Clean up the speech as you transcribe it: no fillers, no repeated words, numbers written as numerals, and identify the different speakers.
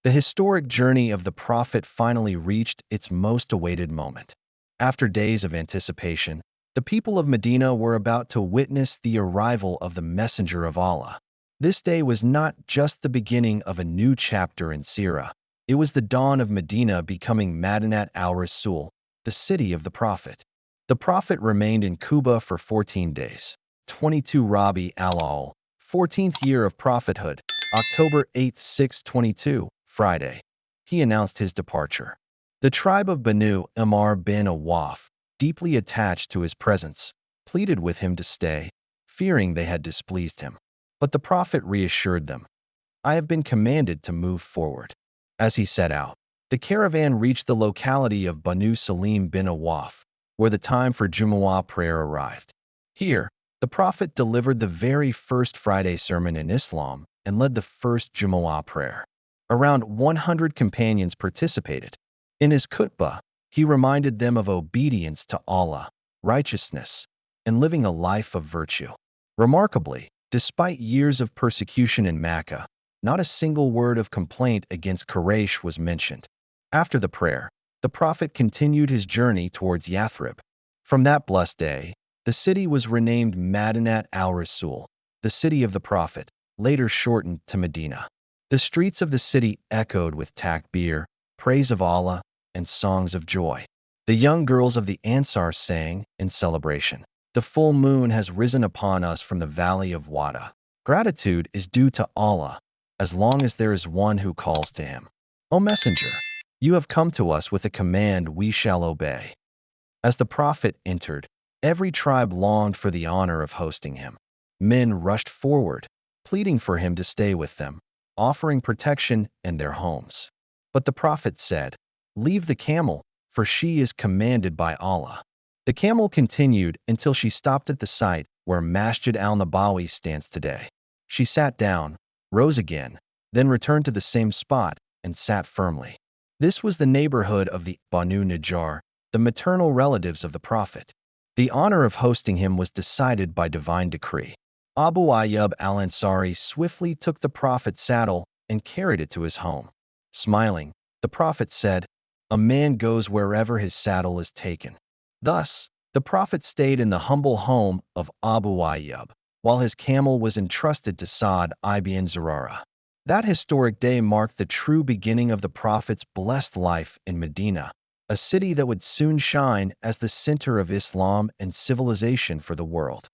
Speaker 1: The historic journey of the Prophet finally reached its most awaited moment. After days of anticipation, the people of Medina were about to witness the arrival of the Messenger of Allah. This day was not just the beginning of a new chapter in Seerah. It was the dawn of Medina becoming Madinah al-Rasul, the city of the Prophet. The Prophet remained in Kuba for 14 days. 22 Rabi al-Awwal, 14th year of prophethood, October 8, 622, Friday. He announced his departure. The tribe of Banu Amr bin Awaf, deeply attached to his presence, pleaded with him to stay, fearing they had displeased him. But the Prophet reassured them, "I have been commanded to move forward." As he set out, the caravan reached the locality of Banu Salim bin Awaf, where the time for Jumu'ah prayer arrived. Here, the Prophet delivered the very first Friday sermon in Islam and led the first Jumu'ah prayer. Around 100 companions participated. In his khutbah, he reminded them of obedience to Allah, righteousness, and living a life of virtue. Remarkably, despite years of persecution in Mecca, not a single word of complaint against Quraysh was mentioned. After the prayer, the Prophet continued his journey towards Yathrib. From that blessed day, the city was renamed Madinah al-Rasul, the city of the Prophet, later shortened to Medina. The streets of the city echoed with takbir, praise of Allah, and songs of joy. The young girls of the Ansar sang in celebration, "The full moon has risen upon us from the valley of Wada. Gratitude is due to Allah, as long as there is one who calls to him. O Messenger, you have come to us with a command we shall obey." As the Prophet entered, every tribe longed for the honor of hosting him. Men rushed forward, pleading for him to stay with them, offering protection in their homes. But the Prophet said, "Leave the camel, for she is commanded by Allah." The camel continued until she stopped at the site where Masjid al-Nabawi stands today. She sat down, rose again, then returned to the same spot and sat firmly. This was the neighborhood of the Banu Najjar, the maternal relatives of the Prophet. The honor of hosting him was decided by divine decree. Abu Ayyub al-Ansari swiftly took the Prophet's saddle and carried it to his home. Smiling, the Prophet said, "A man goes wherever his saddle is taken." Thus, the Prophet stayed in the humble home of Abu Ayyub, while his camel was entrusted to Sa'd ibn Zurara. That historic day marked the true beginning of the Prophet's blessed life in Medina, a city that would soon shine as the center of Islam and civilization for the world.